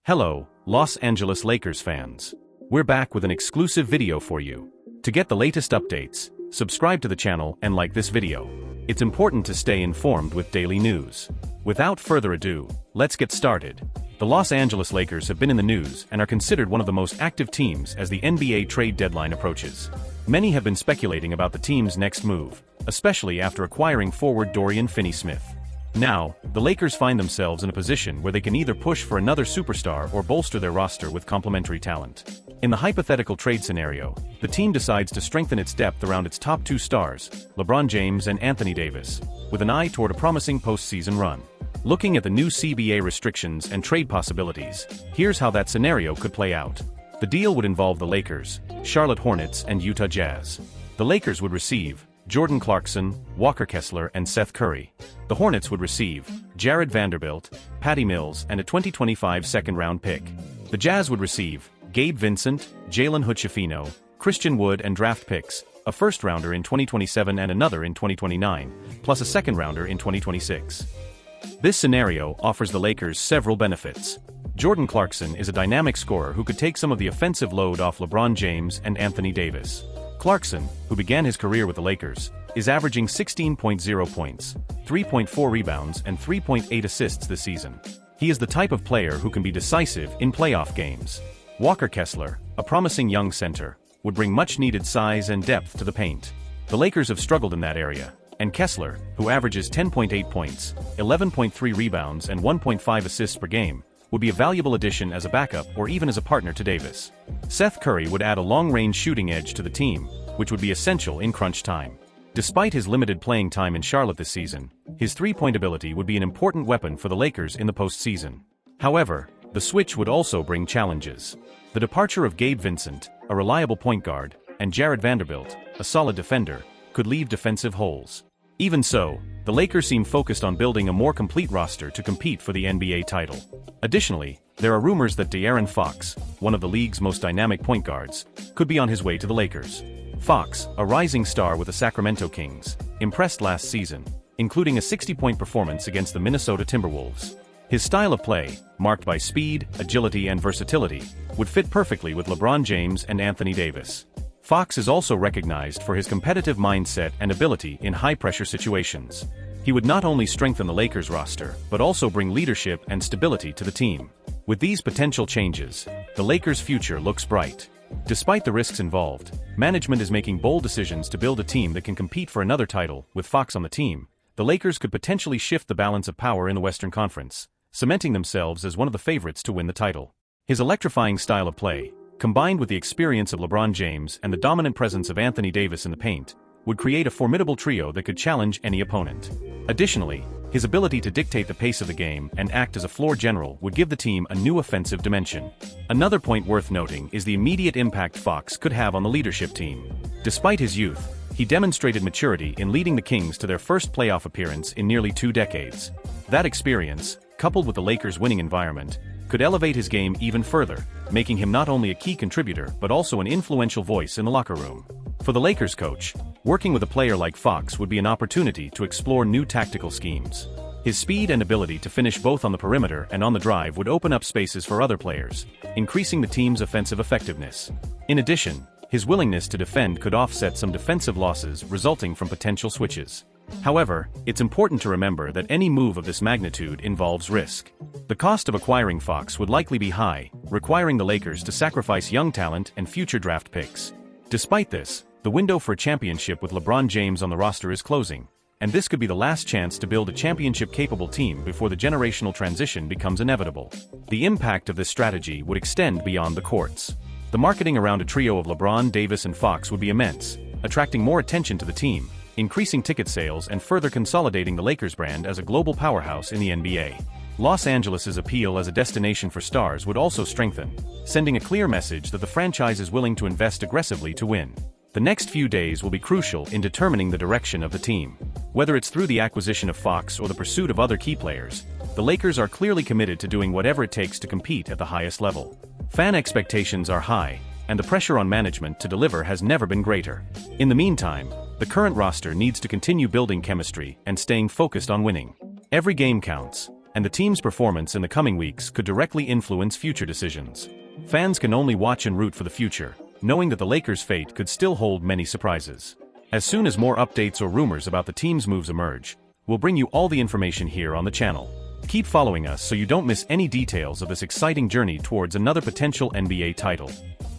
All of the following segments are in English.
Hello, Los Angeles Lakers fans. We're back with an exclusive video for you. To get the latest updates, subscribe to the channel and like this video. It's important to stay informed with daily news. Without further ado, let's get started. The Los Angeles Lakers have been in the news and are considered one of the most active teams as the NBA trade deadline approaches. Many have been speculating about the team's next move, especially after acquiring forward Dorian Finney-Smith. Now, the Lakers find themselves in a position where they can either push for another superstar or bolster their roster with complementary talent. In the hypothetical trade scenario, the team decides to strengthen its depth around its top two stars, LeBron James and Anthony Davis, with an eye toward a promising postseason run. Looking at the new CBA restrictions and trade possibilities, here's how that scenario could play out. The deal would involve the Lakers, Charlotte Hornets and Utah Jazz. The Lakers would receive Jordan Clarkson, Walker Kessler and Seth Curry. The Hornets would receive Jared Vanderbilt, Patty Mills and a 2025 second-round pick. The Jazz would receive Gabe Vincent, Jalen Hood-Schifino, Christian Wood and draft picks, a first-rounder in 2027 and another in 2029, plus a second-rounder in 2026. This scenario offers the Lakers several benefits. Jordan Clarkson is a dynamic scorer who could take some of the offensive load off LeBron James and Anthony Davis. Clarkson, who began his career with the Lakers, is averaging 16.0 points, 3.4 rebounds and 3.8 assists this season. He is the type of player who can be decisive in playoff games. Walker Kessler, a promising young center, would bring much-needed size and depth to the paint. The Lakers have struggled in that area, and Kessler, who averages 10.8 points, 11.3 rebounds and 1.5 assists per game, would be a valuable addition as a backup or even as a partner to Davis. Seth Curry would add a long-range shooting edge to the team, which would be essential in crunch time. Despite his limited playing time in Charlotte this season, his three-point ability would be an important weapon for the Lakers in the postseason. However, the switch would also bring challenges. The departure of Gabe Vincent, a reliable point guard, and Jared Vanderbilt, a solid defender, could leave defensive holes. Even so, the Lakers seem focused on building a more complete roster to compete for the NBA title. Additionally, there are rumors that De'Aaron Fox, one of the league's most dynamic point guards, could be on his way to the Lakers. Fox, a rising star with the Sacramento Kings, impressed last season, including a 60-point performance against the Minnesota Timberwolves. His style of play, marked by speed, agility and versatility, would fit perfectly with LeBron James and Anthony Davis. Fox is also recognized for his competitive mindset and ability in high-pressure situations. He would not only strengthen the Lakers roster, but also bring leadership and stability to the team. With these potential changes, the Lakers' future looks bright. Despite the risks involved, management is making bold decisions to build a team that can compete for another title. With Fox on the team, the Lakers could potentially shift the balance of power in the Western Conference, cementing themselves as one of the favorites to win the title. His electrifying style of play, combined with the experience of LeBron James and the dominant presence of Anthony Davis in the paint, would create a formidable trio that could challenge any opponent. Additionally, his ability to dictate the pace of the game and act as a floor general would give the team a new offensive dimension. Another point worth noting is the immediate impact Fox could have on the leadership team. Despite his youth, he demonstrated maturity in leading the Kings to their first playoff appearance in nearly 2 decades. That experience, coupled with the Lakers' winning environment, could elevate his game even further, making him not only a key contributor but also an influential voice in the locker room. For the Lakers coach, working with a player like Fox would be an opportunity to explore new tactical schemes. His speed and ability to finish both on the perimeter and on the drive would open up spaces for other players, increasing the team's offensive effectiveness. In addition, his willingness to defend could offset some defensive losses resulting from potential switches. However, it's important to remember that any move of this magnitude involves risk. The cost of acquiring Fox would likely be high, requiring the Lakers to sacrifice young talent and future draft picks. Despite this, the window for a championship with LeBron James on the roster is closing, and this could be the last chance to build a championship-capable team before the generational transition becomes inevitable. The impact of this strategy would extend beyond the courts. The marketing around a trio of LeBron, Davis and Fox would be immense, attracting more attention to the team, increasing ticket sales and further consolidating the Lakers brand as a global powerhouse in the NBA. Los Angeles' appeal as a destination for stars would also strengthen, sending a clear message that the franchise is willing to invest aggressively to win. The next few days will be crucial in determining the direction of the team. Whether it's through the acquisition of Fox or the pursuit of other key players, the Lakers are clearly committed to doing whatever it takes to compete at the highest level. Fan expectations are high, and the pressure on management to deliver has never been greater. In the meantime, the current roster needs to continue building chemistry and staying focused on winning. Every game counts, and the team's performance in the coming weeks could directly influence future decisions. Fans can only watch and root for the future, knowing that the Lakers' fate could still hold many surprises. As soon as more updates or rumors about the team's moves emerge, we'll bring you all the information here on the channel. Keep following us so you don't miss any details of this exciting journey towards another potential NBA title.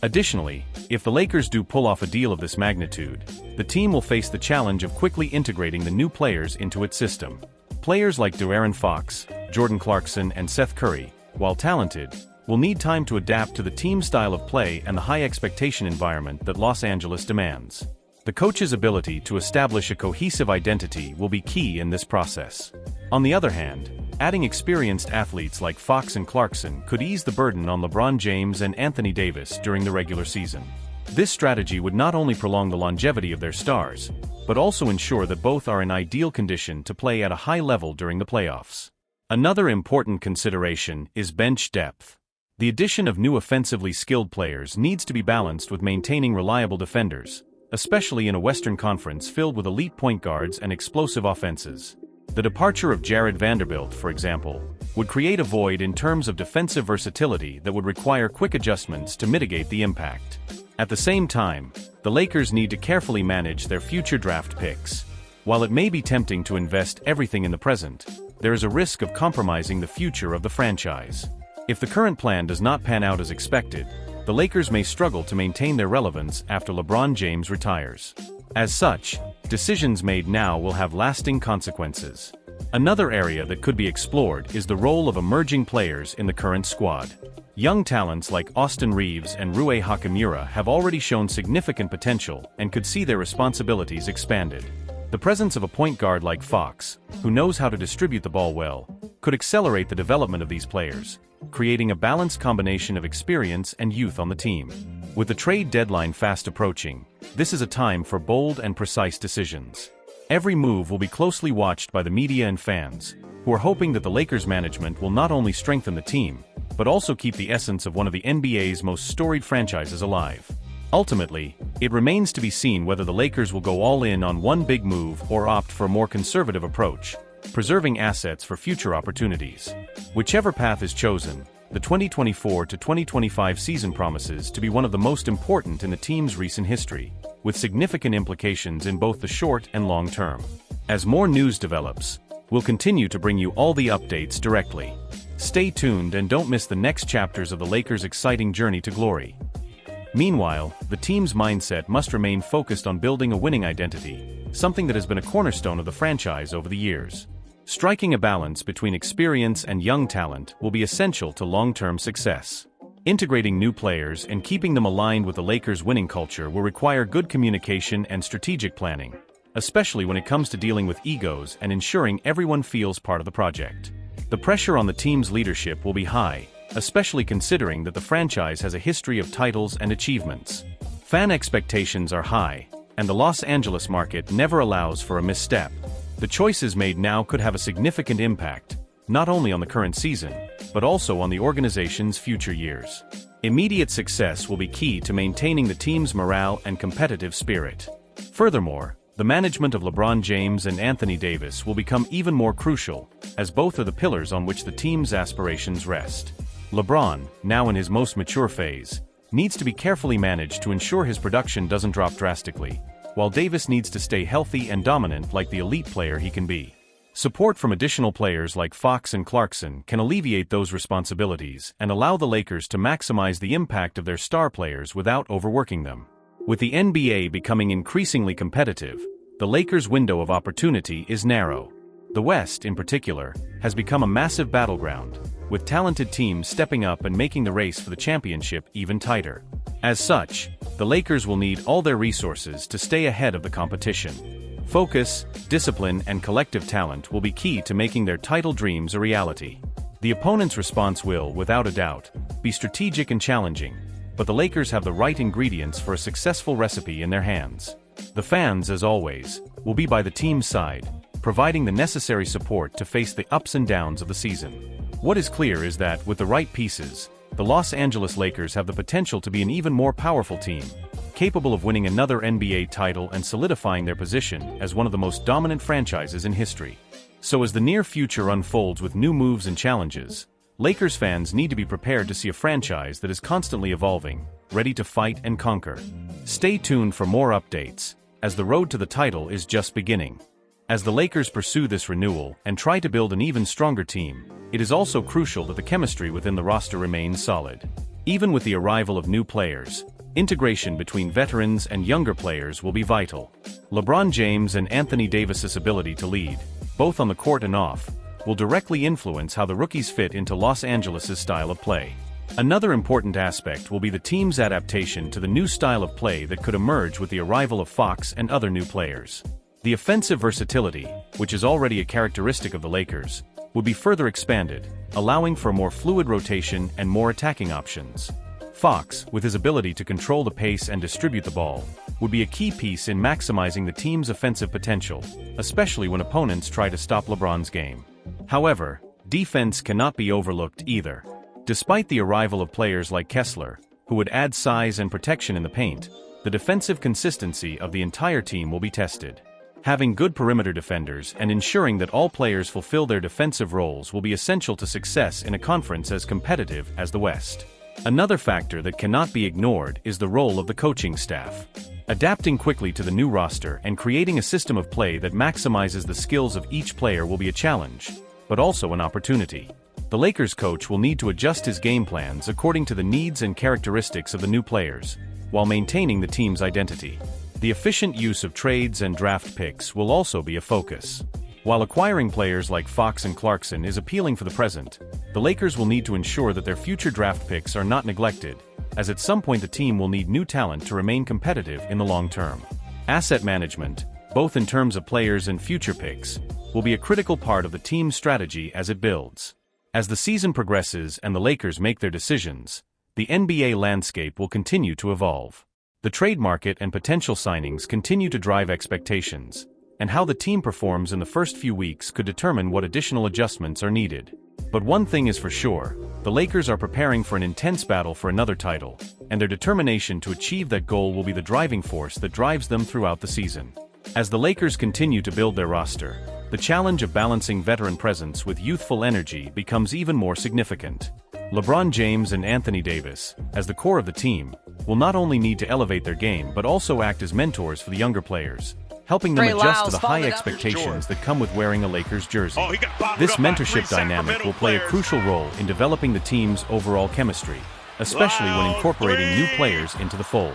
Additionally, if the Lakers do pull off a deal of this magnitude, the team will face the challenge of quickly integrating the new players into its system. Players like De'Aaron Fox, Jordan Clarkson, and Seth Curry, while talented, will need time to adapt to the team's style of play and the high expectation environment that Los Angeles demands. The coach's ability to establish a cohesive identity will be key in this process. On the other hand, adding experienced athletes like Fox and Clarkson could ease the burden on LeBron James and Anthony Davis during the regular season. This strategy would not only prolong the longevity of their stars, but also ensure that both are in ideal condition to play at a high level during the playoffs. Another important consideration is bench depth. The addition of new offensively skilled players needs to be balanced with maintaining reliable defenders, especially in a Western Conference filled with elite point guards and explosive offenses. The departure of Jared Vanderbilt, for example, would create a void in terms of defensive versatility that would require quick adjustments to mitigate the impact. At the same time, the Lakers need to carefully manage their future draft picks. While it may be tempting to invest everything in the present, there is a risk of compromising the future of the franchise. If the current plan does not pan out as expected, the Lakers may struggle to maintain their relevance after LeBron James retires. As such, decisions made now will have lasting consequences. Another area that could be explored is the role of emerging players in the current squad. Young talents like Austin Reeves and Rui Hachimura have already shown significant potential and could see their responsibilities expanded. The presence of a point guard like Fox, who knows how to distribute the ball well, could accelerate the development of these players, creating a balanced combination of experience and youth on the team. With the trade deadline fast approaching, this is a time for bold and precise decisions. Every move will be closely watched by the media and fans, who are hoping that the Lakers management will not only strengthen the team, but also keep the essence of one of the NBA's most storied franchises alive. Ultimately, it remains to be seen whether the Lakers will go all in on one big move or opt for a more conservative approach, preserving assets for future opportunities. Whichever path is chosen, the 2024-2025 season promises to be one of the most important in the team's recent history, with significant implications in both the short and long term. As more news develops, we'll continue to bring you all the updates directly. Stay tuned and don't miss the next chapters of the Lakers' exciting journey to glory. Meanwhile, the team's mindset must remain focused on building a winning identity, something that has been a cornerstone of the franchise over the years. Striking a balance between experience and young talent will be essential to long-term success. Integrating new players and keeping them aligned with the Lakers' winning culture will require good communication and strategic planning, especially when it comes to dealing with egos and ensuring everyone feels part of the project. The pressure on the team's leadership will be high, especially considering that the franchise has a history of titles and achievements. Fan expectations are high, and the Los Angeles market never allows for a misstep. The choices made now could have a significant impact, not only on the current season, but also on the organization's future years. Immediate success will be key to maintaining the team's morale and competitive spirit. Furthermore, the management of LeBron James and Anthony Davis will become even more crucial, as both are the pillars on which the team's aspirations rest. LeBron, now in his most mature phase, needs to be carefully managed to ensure his production doesn't drop drastically, while Davis needs to stay healthy and dominant like the elite player he can be. Support from additional players like Fox and Clarkson can alleviate those responsibilities and allow the Lakers to maximize the impact of their star players without overworking them. With the NBA becoming increasingly competitive, the Lakers' window of opportunity is narrow. The West, in particular, has become a massive battleground, with talented teams stepping up and making the race for the championship even tighter. As such, the Lakers will need all their resources to stay ahead of the competition. Focus, discipline, and collective talent will be key to making their title dreams a reality. The opponent's response will, without a doubt, be strategic and challenging, but the Lakers have the right ingredients for a successful recipe in their hands. The fans, as always, will be by the team's side, providing the necessary support to face the ups and downs of the season. What is clear is that, with the right pieces, the Los Angeles Lakers have the potential to be an even more powerful team, capable of winning another NBA title and solidifying their position as one of the most dominant franchises in history. So as the near future unfolds with new moves and challenges, Lakers fans need to be prepared to see a franchise that is constantly evolving, ready to fight and conquer. Stay tuned for more updates, as the road to the title is just beginning. As the Lakers pursue this renewal and try to build an even stronger team, it is also crucial that the chemistry within the roster remains solid. Even with the arrival of new players, integration between veterans and younger players will be vital. LeBron James and Anthony Davis's ability to lead, both on the court and off, will directly influence how the rookies fit into Los Angeles' style of play. Another important aspect will be the team's adaptation to the new style of play that could emerge with the arrival of Fox and other new players. The offensive versatility, which is already a characteristic of the Lakers, will be further expanded, allowing for a more fluid rotation and more attacking options. Fox, with his ability to control the pace and distribute the ball, would be a key piece in maximizing the team's offensive potential, especially when opponents try to stop LeBron's game. However, defense cannot be overlooked either. Despite the arrival of players like Kessler, who would add size and protection in the paint, the defensive consistency of the entire team will be tested. Having good perimeter defenders and ensuring that all players fulfill their defensive roles will be essential to success in a conference as competitive as the West. Another factor that cannot be ignored is the role of the coaching staff. Adapting quickly to the new roster and creating a system of play that maximizes the skills of each player will be a challenge, but also an opportunity. The Lakers coach will need to adjust his game plans according to the needs and characteristics of the new players, while maintaining the team's identity. The efficient use of trades and draft picks will also be a focus. While acquiring players like Fox and Clarkson is appealing for the present, the Lakers will need to ensure that their future draft picks are not neglected, as at some point the team will need new talent to remain competitive in the long term. Asset management, both in terms of players and future picks, will be a critical part of the team's strategy as it builds. As the season progresses and the Lakers make their decisions, the NBA landscape will continue to evolve. The trade market and potential signings continue to drive expectations, and how the team performs in the first few weeks could determine what additional adjustments are needed. But one thing is for sure, the Lakers are preparing for an intense battle for another title, and their determination to achieve that goal will be the driving force that drives them throughout the season. As the Lakers continue to build their roster, the challenge of balancing veteran presence with youthful energy becomes even more significant. LeBron James and Anthony Davis, as the core of the team, will not only need to elevate their game but also act as mentors for the younger players, helping them adjust to the high expectations that come with wearing a Lakers jersey. This mentorship dynamic will play a crucial role in developing the team's overall chemistry, especially when incorporating new players into the fold.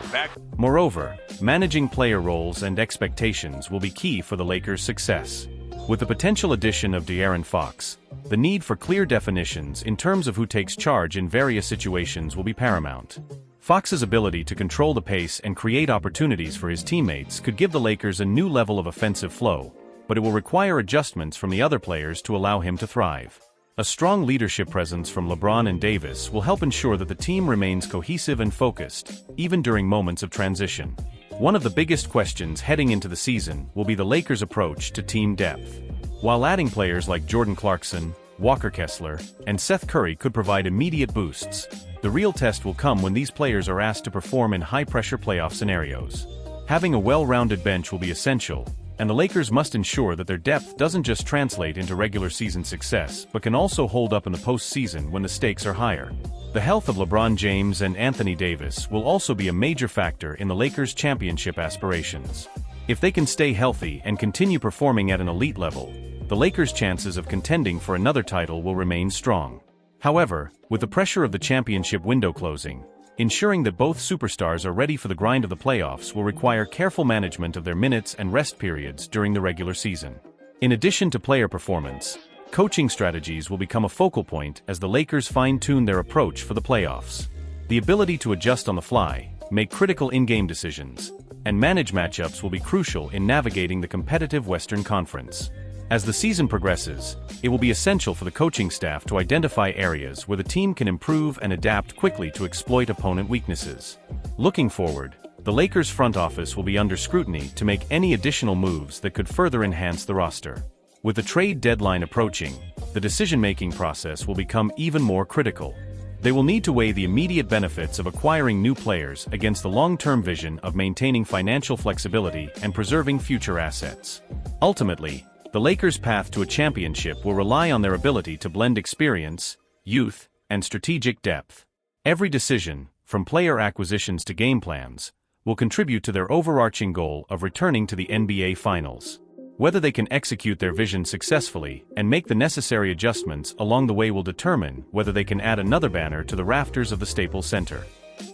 Moreover, managing player roles and expectations will be key for the Lakers' success. With the potential addition of De'Aaron Fox, the need for clear definitions in terms of who takes charge in various situations will be paramount. Fox's ability to control the pace and create opportunities for his teammates could give the Lakers a new level of offensive flow, but it will require adjustments from the other players to allow him to thrive. A strong leadership presence from LeBron and Davis will help ensure that the team remains cohesive and focused, even during moments of transition. One of the biggest questions heading into the season will be the Lakers' approach to team depth. While adding players like Jordan Clarkson, Walker Kessler, and Seth Curry could provide immediate boosts, the real test will come when these players are asked to perform in high-pressure playoff scenarios. Having a well-rounded bench will be essential, and the Lakers must ensure that their depth doesn't just translate into regular season success but can also hold up in the postseason when the stakes are higher. The health of LeBron James and Anthony Davis will also be a major factor in the Lakers' championship aspirations. If they can stay healthy and continue performing at an elite level, the Lakers' chances of contending for another title will remain strong. However, with the pressure of the championship window closing, ensuring that both superstars are ready for the grind of the playoffs will require careful management of their minutes and rest periods during the regular season. In addition to player performance, coaching strategies will become a focal point as the Lakers fine-tune their approach for the playoffs. The ability to adjust on the fly, make critical in-game decisions, and manage matchups will be crucial in navigating the competitive Western Conference. As the season progresses, it will be essential for the coaching staff to identify areas where the team can improve and adapt quickly to exploit opponent weaknesses. Looking forward, the Lakers front office will be under scrutiny to make any additional moves that could further enhance the roster. With the trade deadline approaching, the decision-making process will become even more critical. They will need to weigh the immediate benefits of acquiring new players against the long-term vision of maintaining financial flexibility and preserving future assets. Ultimately, The Lakers' path to a championship will rely on their ability to blend experience, youth, and strategic depth. Every decision, from player acquisitions to game plans, will contribute to their overarching goal of returning to the NBA Finals. Whether they can execute their vision successfully and make the necessary adjustments along the way will determine whether they can add another banner to the rafters of the Staples Center.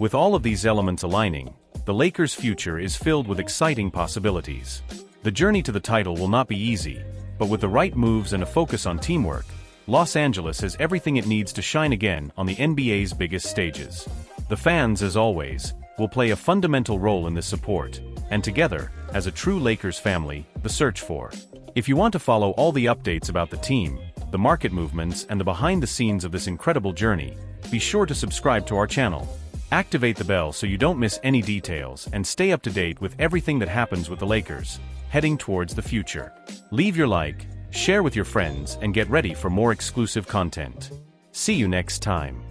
With all of these elements aligning, the Lakers' future is filled with exciting possibilities. The journey to the title will not be easy, but with the right moves and a focus on teamwork, Los Angeles has everything it needs to shine again on the NBA's biggest stages. The fans, as always, will play a fundamental role in this support, and together, as a true Lakers family, the search for. If you want to follow all the updates about the team, the market movements, and the behind-the-scenes of this incredible journey, be sure to subscribe to our channel. Activate the bell so you don't miss any details and stay up to date with everything that happens with the Lakers, heading towards the future. Leave your like, share with your friends, and get ready for more exclusive content. See you next time.